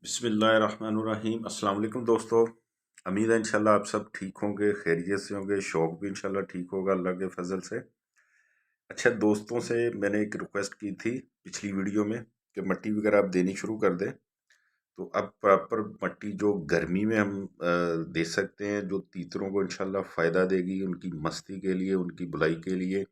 बिस्मिल्लाहिर्रहमानिर्रहीम। अस्सलाम वालेकुम दोस्तों। उम्मीद है इंशाल्लाह आप सब ठीक होंगे, खैरियत से होंगे। शौक भी इंशाल्लाह ठीक होगा अल्लाह के फजल से। अच्छा दोस्तों से मैंने एक रिक्वेस्ट की थी पिछली वीडियो में कि मट्टी वगैरह आप देनी शुरू कर दें। तो अब प्रॉपर मट्टी जो गर्मी में हम दे सकते हैं, जो तीतरों को इंशाल्लाह फ़ायदा देगी, उनकी मस्ती के लिए, उनकी भलाई के लिए,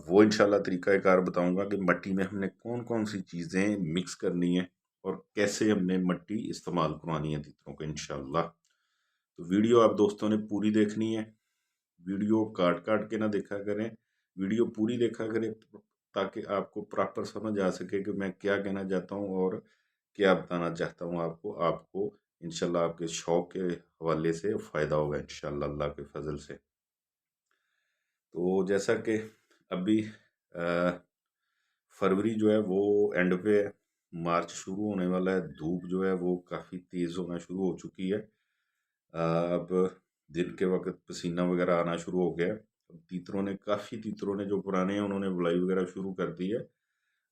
वो इंशाल्लाह तरीक़ाकार बताऊंगा कि मट्टी में हमने कौन कौन सी चीज़ें मिक्स करनी है और कैसे हमने मट्टी इस्तेमाल करवानी है तीतरों को इंशाल्लाह। तो वीडियो आप दोस्तों ने पूरी देखनी है, वीडियो काट काट के ना देखा करें, वीडियो पूरी देखा करें ताकि आपको प्रॉपर समझ आ सके कि मैं क्या कहना चाहता हूँ और क्या बताना चाहता हूँ आपको। आपको इंशाल्लाह आपके शौक के हवाले से फ़ायदा होगा इंशाल्लाह अल्लाह के फजल से। तो जैसा कि अभी फरवरी जो है वो एंड पे है, मार्च शुरू होने वाला है। धूप जो है वो काफ़ी तेज़ होना शुरू हो चुकी है। अब दिन के वक्त पसीना वगैरह आना शुरू हो गया है। अब काफ़ी तीतरों ने जो पुराने हैं उन्होंने बुलाई वगैरह शुरू कर दी है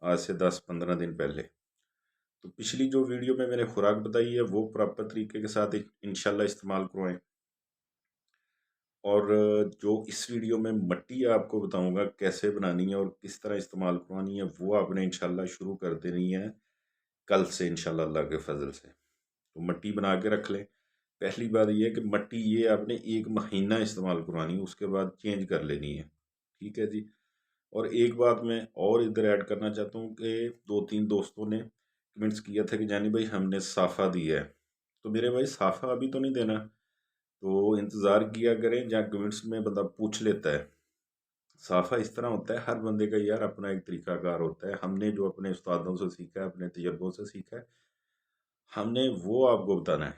आज से 10-15 दिन पहले। तो पिछली जो वीडियो में मैंने खुराक बताई है वो प्रॉपर तरीके के साथ इंशाल्लाह इस्तेमाल करवाएं। और जो इस वीडियो में मट्टी आपको बताऊंगा कैसे बनानी है और किस तरह इस्तेमाल करवानी है, वो आपने इंशाल्लाह शुरू कर देनी है कल से इंशाल्लाह अल्लाह के फजल से। तो मट्टी बना के रख लें। पहली बात ये है कि मट्टी ये आपने 1 महीना इस्तेमाल करवानी है, उसके बाद चेंज कर लेनी है। ठीक है जी। और एक बात मैं और इधर ऐड करना चाहता हूँ कि 2-3 दोस्तों ने कमेंट्स किया था कि जानी भाई हमने साफ़ा दिया है। तो मेरे भाई साफ़ा अभी तो नहीं देना, तो इंतज़ार किया करें। जहाँ कमेंट्स में बंदा पूछ लेता है, साफ़ा इस तरह होता है, हर बंदे का यार अपना एक तरीकाकार होता है। हमने जो अपने उस्तादों से सीखा है, अपने तजर्बों से सीखा है, हमने वो आपको बताना है।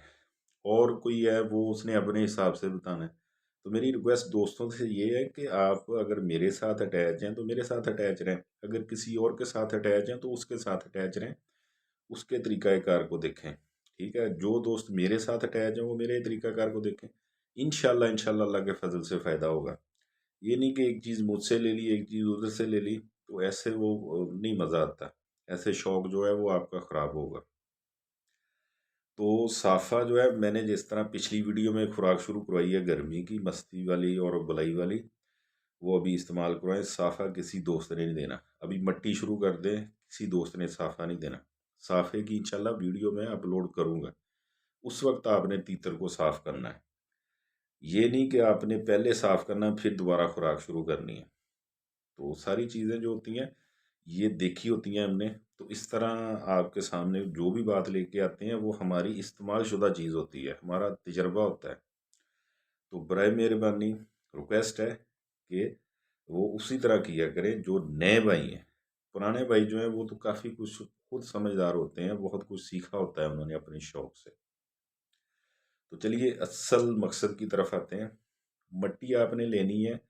और कोई है वो उसने अपने हिसाब से बताना है। तो मेरी रिक्वेस्ट दोस्तों से ये है कि आप अगर मेरे साथ अटैच हैं तो मेरे साथ अटैच रहें, अगर किसी और के साथ अटैच हैं तो उसके साथ अटैच रहें, उसके तरीकाकार को देखें। ठीक है, जो दोस्त मेरे साथ अटैच हैं वो मेरे तरीकाकार को देखें। इंशाल्लाह इंशाल्लाह अल्लाह के फजल से फ़ायदा होगा। ये नहीं कि एक चीज़ मुझसे ले ली, एक चीज़ उधर से ले ली, तो ऐसे वो नहीं मज़ा आता। ऐसे शौक जो है वो आपका ख़राब होगा। तो साफ़ा जो है मैंने जिस तरह पिछली वीडियो में खुराक शुरू करवाई है गर्मी की, मस्ती वाली और बलाई वाली, वो अभी इस्तेमाल करवाएं। साफ़ा किसी दोस्त ने नहीं देना। अभी मट्टी शुरू कर दें, किसी दोस्त ने साफ़ा नहीं देना। साफ़े की इंशाल्लाह वीडियो मैं अपलोड करूँगा, उस वक्त आपने तीतर को साफ़ करना है। ये नहीं कि आपने पहले साफ़ करना फिर दोबारा खुराक शुरू करनी है। तो सारी चीज़ें जो होती हैं ये देखी होती हैं हमने। तो इस तरह आपके सामने जो भी बात लेके आते हैं वो हमारी इस्तेमाल शुदा चीज़ होती है, हमारा तजर्बा होता है। तो बराए मेहरबानी रिक्वेस्ट है कि वो उसी तरह किया करें जो नए भाई हैं। पुराने भाई जो हैं वो तो काफ़ी कुछ खुद समझदार होते हैं, बहुत कुछ सीखा होता है उन्होंने अपने शौक से। तो चलिए असल मकसद की तरफ आते हैं। मट्टी आपने लेनी है,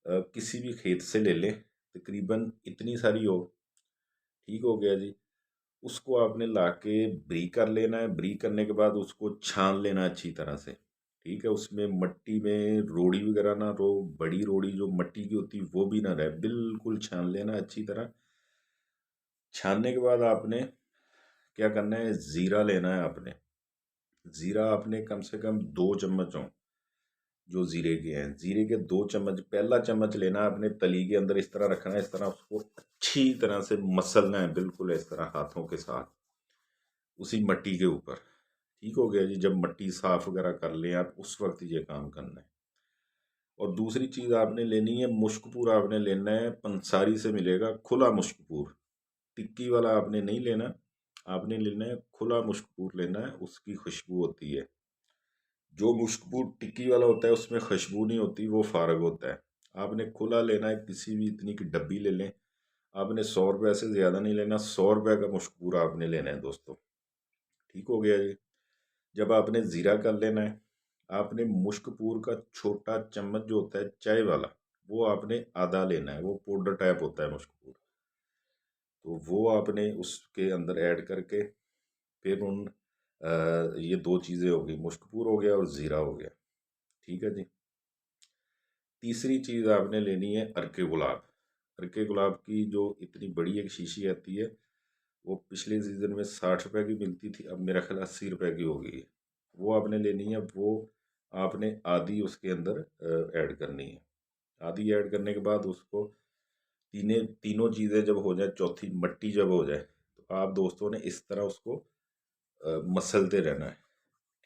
किसी भी खेत से ले लें, तकरीबन इतनी सारी हो। ठीक हो गया जी। उसको आपने लाके ब्री कर लेना है। ब्री करने के बाद उसको छान लेना अच्छी तरह से। ठीक है, उसमें मट्टी में रोड़ी वगैरह ना रो, बड़ी रोड़ी जो मट्टी की होती है वो भी ना रहे, बिल्कुल छान लेना अच्छी तरह। छानने के बाद आपने क्या करना है, ज़ीरा लेना है आपने। ज़ीरा आपने कम से कम 2 चम्मच हो, जो ज़ीरे के हैं, ज़ीरे के 2 चम्मच। पहला चम्मच लेना है आपने, तली के अंदर इस तरह रखना है, इस तरह उसको अच्छी तरह से मसलना है, बिल्कुल इस तरह हाथों के साथ उसी मट्टी के ऊपर। ठीक हो गया जी। जब मट्टी साफ वगैरह कर लें आप, उस वक्त ये काम करना है। और दूसरी चीज़ आपने लेनी है, मुश्कपूर आपने लेना है। पंसारी से मिलेगा खुला मुश्कपूर, टिक्की वाला आपने नहीं लेना। आपने लेना है खुला मुश्कपूर लेना है, उसकी खुशबू होती है। जो मुश्कपूर टिक्की वाला होता है उसमें खुशबू नहीं होती, वो फारग होता है। आपने खुला लेना है, किसी भी इतनी की डब्बी ले लें। आपने 100 रुपये से ज़्यादा नहीं लेना, 100 रुपये का मुश्कपूर आपने लेना है दोस्तों। ठीक हो गया जी। जब आपने ज़ीरा कर लेना है, आपने मुश्कपूर का छोटा चम्मच जो होता है चाय वाला, वो आपने आधा लेना है। वो पाउडर टाइप होता है मुश्कपूर, तो वो आपने उसके अंदर ऐड करके फिर ये 2 चीज़ें हो गई, मुश्कपूर हो गया और ज़ीरा हो गया। ठीक है जी। तीसरी चीज़ आपने लेनी है अरके गुलाब। अरके गुलाब की जो इतनी बड़ी एक शीशी आती है, वो पिछले सीज़न में 60 रुपए की मिलती थी, अब मेरा ख्याल 80 रुपए की हो गई है। वो आपने लेनी है, वो आपने आधी उसके अंदर ऐड करनी है। आधी ऐड करने के बाद उसको तीनों चीज़ें जब हो जाए, चौथी मट्टी जब हो जाए, तो आप दोस्तों ने इस तरह उसको मसलते रहना है।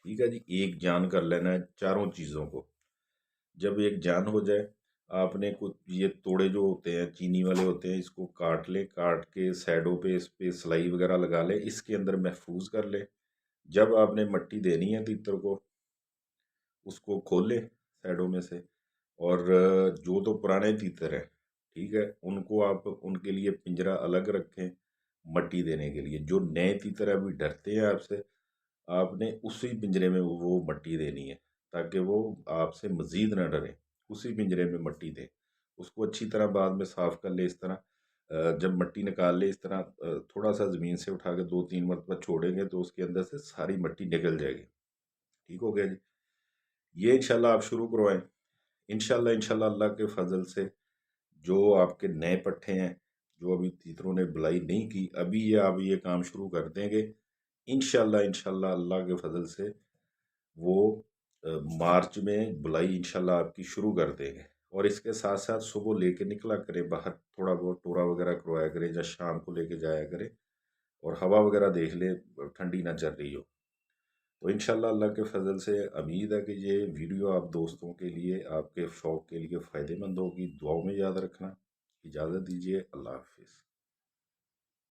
ठीक है जी, एक जान कर लेना है चारों चीज़ों को। जब एक जान हो जाए, आपने कुछ ये तोड़े जो होते हैं चीनी वाले होते हैं, इसको काट ले, काट के साइडों पे इस पे सिलाई वगैरह लगा ले, इसके अंदर महफूज कर ले। जब आपने मट्टी देनी है तीतर को, उसको खोल ले साइडों में से, और जो तो पुराने तीतर हैं, ठीक है, उनको आप उनके लिए पिंजरा अलग रखें मट्टी देने के लिए। जो नए तीतर अभी डरते हैं आपसे, आपने उसी पिंजरे में वो मट्टी देनी है, ताकि वो आपसे मज़ीद ना डरें। उसी पिंजरे में मट्टी दें। उसको अच्छी तरह बाद में साफ़ कर लें इस तरह। जब मट्टी निकाल लें इस तरह, थोड़ा-सा ज़मीन से उठा के 2-3 मरतबा छोड़ेंगे तो उसके अंदर से सारी मट्टी निकल जाएगी। ठीक हो गया जी? ये इंशाल्लाह आप शुरू करवाएँ। इंशाल्लाह अल्लाह के फ़ज़ल से जो आपके नए पट्ठे हैं, जो अभी तीतरों ने बुलाई नहीं की, अभी ये आप ये काम शुरू कर देंगे, इंशाल्लाह अल्लाह के फ़ज़ल से वो अ, मार्च में बुलाई इंशाल्लाह आपकी शुरू कर देंगे। और इसके साथ-साथ सुबह लेके निकला करें बाहर, थोड़ा बहुत टोरा वगैरह करवाया करें, या शाम को लेके जाया करें, और हवा वगैरह देख लें ठंडी ना चल रही हो। तो इंशाल्लाह अल्लाह के फ़ज़ल से उम्मीद है कि ये वीडियो आप दोस्तों के लिए, आपके शौक के लिए फ़ायदेमंद होगी। दुआओं में याद रखना। इजाज़त दीजिए। अल्लाह हाफ़िज़।